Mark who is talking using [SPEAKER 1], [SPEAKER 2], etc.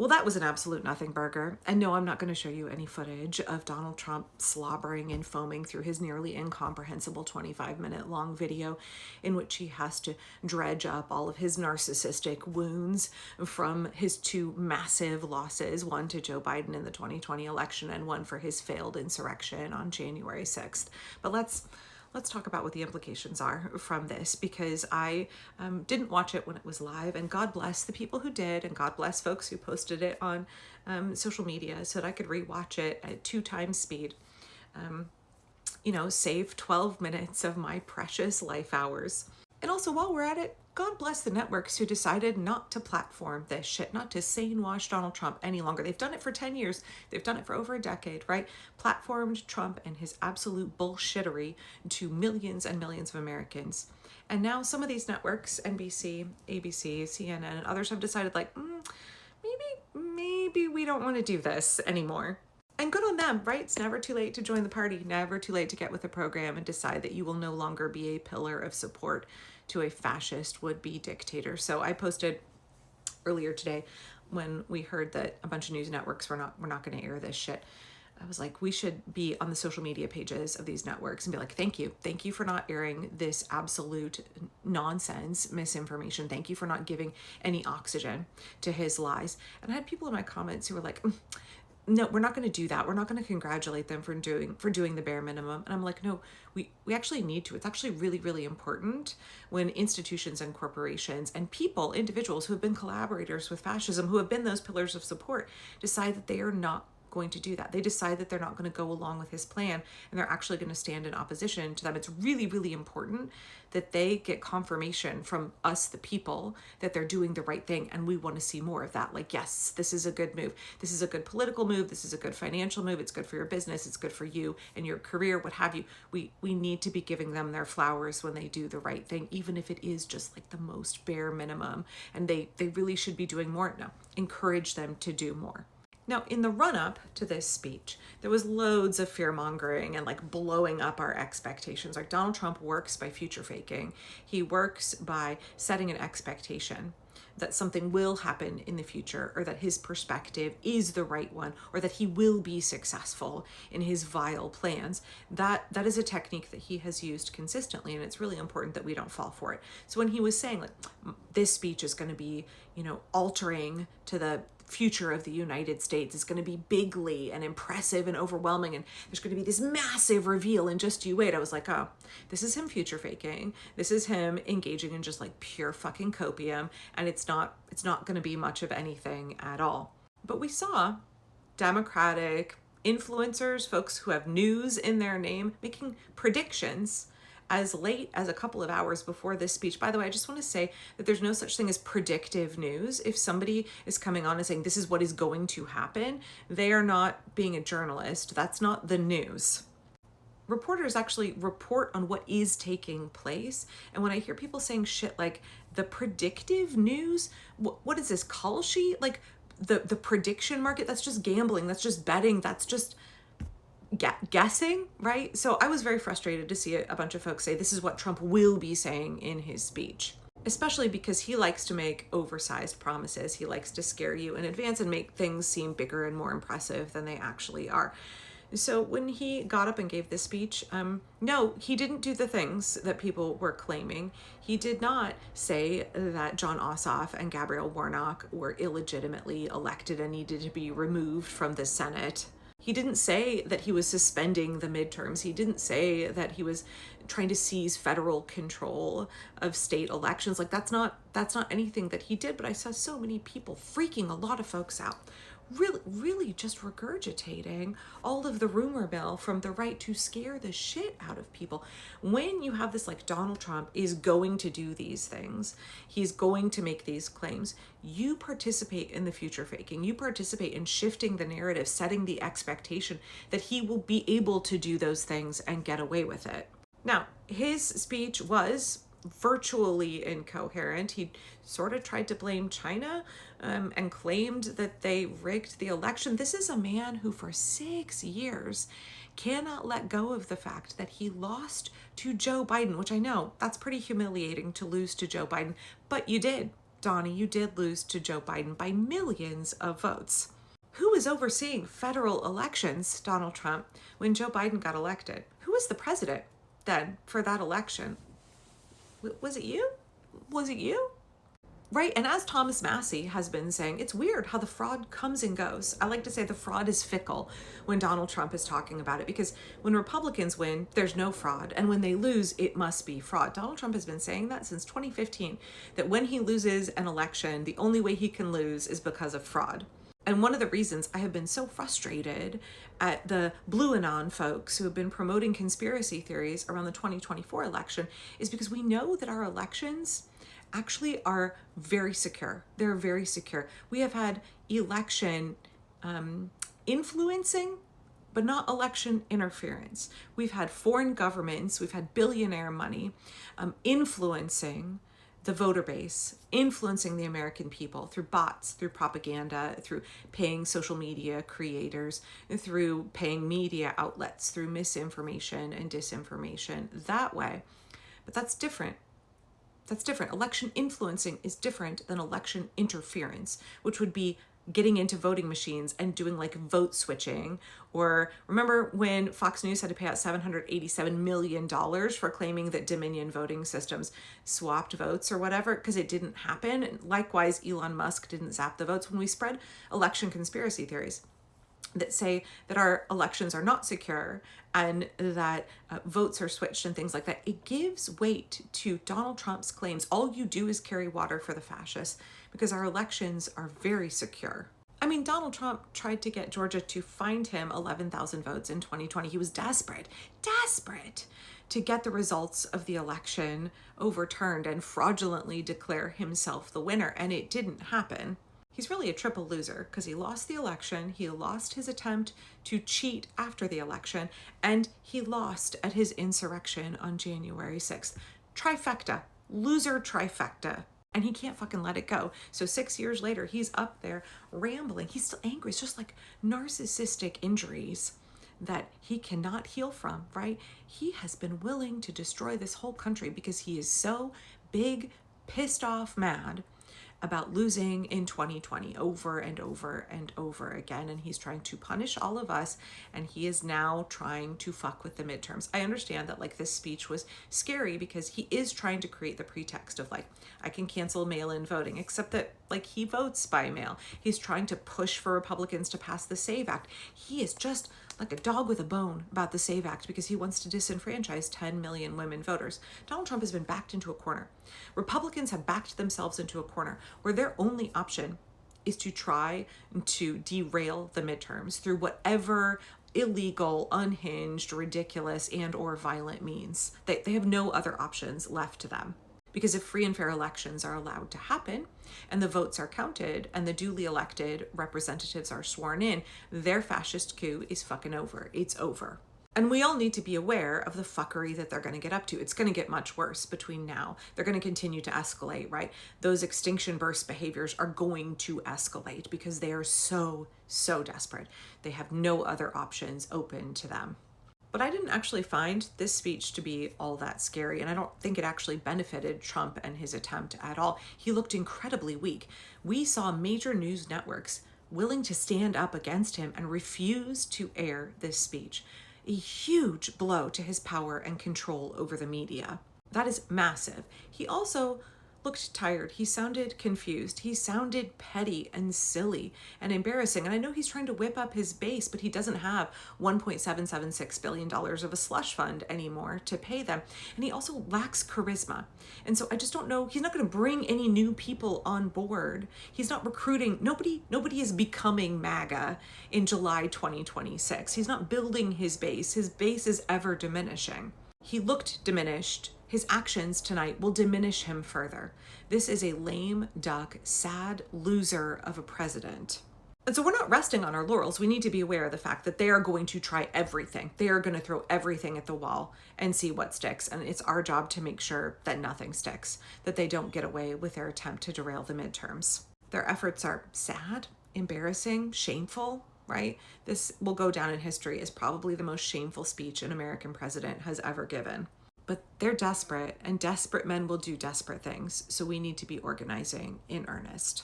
[SPEAKER 1] Well, that was an absolute nothing burger. And no, I'm not going to show you any footage of Donald Trump slobbering and foaming through his nearly incomprehensible 25-minute long video in which he has to dredge up all of his narcissistic wounds from his two massive losses, one to Joe Biden in the 2020 election and one for his failed insurrection on January 6th. But let's talk about what the implications are from this, because I didn't watch it when it was live, and God bless the people who did, and God bless folks who posted it on social media so that I could rewatch it at 2x speed. Save 12 minutes of my precious life hours. And also, while we're at it, God bless the networks who decided not to platform this shit, not to sane wash Donald Trump any longer. They've done it for 10 years. They've done it for over a decade, right? Platformed Trump and his absolute bullshittery to millions and millions of Americans. And now some of these networks, NBC, ABC, CNN, and others have decided maybe we don't want to do this anymore. And good on them, right? It's never too late to join the party, never too late to get with the program and decide that you will no longer be a pillar of support to a fascist would-be dictator. So I posted earlier today when we heard that a bunch of news networks were not going to air this shit. I was like, we should be on the social media pages of these networks and be like, thank you for not airing this absolute nonsense, misinformation. Thank you for not giving any oxygen to his lies. And I had people in my comments who were like, no, we're not going to do that. We're not going to congratulate them for doing the bare minimum. And I'm like, no, we actually need to. It's actually really, really important when institutions and corporations and people, individuals who have been collaborators with fascism, who have been those pillars of support, decide that they are not going to do that. They decide that they're not going to go along with his plan and they're actually going to stand in opposition to them. It's really, really important that they get confirmation from us, the people, that they're doing the right thing. And we want to see more of that. Like, yes, this is a good move. This is a good political move. This is a good financial move. It's good for your business. It's good for you and your career, what have you. We need to be giving them their flowers when they do the right thing, even if it is just like the most bare minimum. And they really should be doing more. No, encourage them to do more. Now, in the run-up to this speech, there was loads of fear-mongering and like blowing up our expectations. Like, Donald Trump works by future faking. He works by setting an expectation that something will happen in the future, or that his perspective is the right one, or that he will be successful in his vile plans. That is a technique that he has used consistently, and it's really important that we don't fall for it. So when he was saying like, this speech is going to be, altering to the future of the United States, is going to be bigly and impressive and overwhelming, and there's going to be this massive reveal, and just you wait. I was like, oh, this is him future faking. This is him engaging in just like pure fucking copium, and it's not going to be much of anything at all. But we saw Democratic influencers, folks who have news in their name, making predictions as late as a couple of hours before this speech. By the way, I just want to say that there's no such thing as predictive news. If somebody is coming on and saying this is what is going to happen, they are not being a journalist. That's not the news. Reporters actually report on what is taking place. And when I hear people saying shit like the predictive news, what is this, call sheet? Like the prediction market, that's just gambling. That's just betting. That's just guessing, right? So I was very frustrated to see a bunch of folks say this is what Trump will be saying in his speech, especially because he likes to make oversized promises. He likes to scare you in advance and make things seem bigger and more impressive than they actually are. So when he got up and gave this speech, no, he didn't do the things that people were claiming. He did not say that Jon Ossoff and Gabriel Warnock were illegitimately elected and needed to be removed from the Senate. He didn't say that he was suspending the midterms. He didn't say that he was trying to seize federal control of state elections. Like, that's not anything that he did. But I saw so many people freaking a lot of folks out, really just regurgitating all of the rumor mill from the right to scare the shit out of people. When you have this, like, Donald Trump is going to do these things, he's going to make these claims, you participate in the future faking. You participate in shifting the narrative, setting the expectation that he will be able to do those things and get away with it. Now, his speech was virtually incoherent. He sort of tried to blame China and claimed that they rigged the election. This is a man who for 6 years cannot let go of the fact that he lost to Joe Biden, which I know that's pretty humiliating to lose to Joe Biden, but you did. Donnie, you did lose to Joe Biden by millions of votes. Who was overseeing federal elections, Donald Trump, when Joe Biden got elected? Who was the president then for that election? Was it you? Was it you? Right, and as Thomas Massey has been saying, it's weird how the fraud comes and goes. I like to say the fraud is fickle when Donald Trump is talking about it, because when Republicans win, there's no fraud, and when they lose, it must be fraud. Donald Trump has been saying that since 2015, that when he loses an election, the only way he can lose is because of fraud. And one of the reasons I have been so frustrated at the Blue Anon folks who have been promoting conspiracy theories around the 2024 election is because we know that our elections actually are very secure. They're very secure. We have had election influencing, but not election interference. We've had foreign governments, we've had billionaire money influencing the voter base, influencing the American people through bots, through propaganda, through paying social media creators, through paying media outlets, through misinformation and disinformation that way. But that's different. That's different. Election influencing is different than election interference, which would be getting into voting machines and doing like vote switching. Or remember when Fox News had to pay out $787 million for claiming that Dominion voting systems swapped votes or whatever, because it didn't happen. And likewise, Elon Musk didn't zap the votes when we spread election conspiracy theories that say that our elections are not secure and that votes are switched and things like that. It gives weight to Donald Trump's claims. All you do is carry water for the fascists, because our elections are very secure. I mean, Donald Trump tried to get Georgia to find him 11,000 votes in 2020. He was desperate to get the results of the election overturned and fraudulently declare himself the winner, and it didn't happen. He's really a triple loser because he lost the election, he lost his attempt to cheat after the election, and he lost at his insurrection on January 6th. Trifecta, loser trifecta. And he can't fucking let it go. So 6 years later, he's up there rambling. He's still angry. It's just like narcissistic injuries that he cannot heal from, right? He has been willing to destroy this whole country because he is so big, pissed off, mad about losing in 2020 over and over and over again. And he's trying to punish all of us. And he is now trying to fuck with the midterms. I understand that like this speech was scary because he is trying to create the pretext of like, I can cancel mail-in voting, except that like he votes by mail. He's trying to push for Republicans to pass the SAVE Act. He is just like a dog with a bone about the SAVE Act because he wants to disenfranchise 10 million women voters. Donald Trump has been backed into a corner. Republicans have backed themselves into a corner where their only option is to try to derail the midterms through whatever illegal, unhinged, ridiculous, and or violent means. They have no other options left to them. Because if free and fair elections are allowed to happen and the votes are counted and the duly elected representatives are sworn in, their fascist coup is fucking over. It's over. And we all need to be aware of the fuckery that they're going to get up to. It's going to get much worse between now. They're going to continue to escalate, right? Those extinction burst behaviors are going to escalate because they are so desperate. They have no other options open to them. But I didn't actually find this speech to be all that scary, and I don't think it actually benefited Trump and his attempt at all. He looked incredibly weak. We saw major news networks willing to stand up against him and refuse to air this speech. A huge blow to his power and control over the media. That is massive. He also looked tired. He sounded confused. He sounded petty and silly and embarrassing. And I know he's trying to whip up his base, but he doesn't have $1.776 billion of a slush fund anymore to pay them. And he also lacks charisma. And so I just don't know. He's not going to bring any new people on board. He's not recruiting. Nobody is becoming MAGA in July 2026. He's not building his base. His base is ever diminishing. He looked diminished. His actions tonight will diminish him further. This is a lame duck, sad loser of a president. And so we're not resting on our laurels. We need to be aware of the fact that they are going to try everything. They are going to throw everything at the wall and see what sticks. And it's our job to make sure that nothing sticks, that they don't get away with their attempt to derail the midterms. Their efforts are sad, embarrassing, shameful, right? This will go down in history as probably the most shameful speech an American president has ever given. But they're desperate, and desperate men will do desperate things. So we need to be organizing in earnest.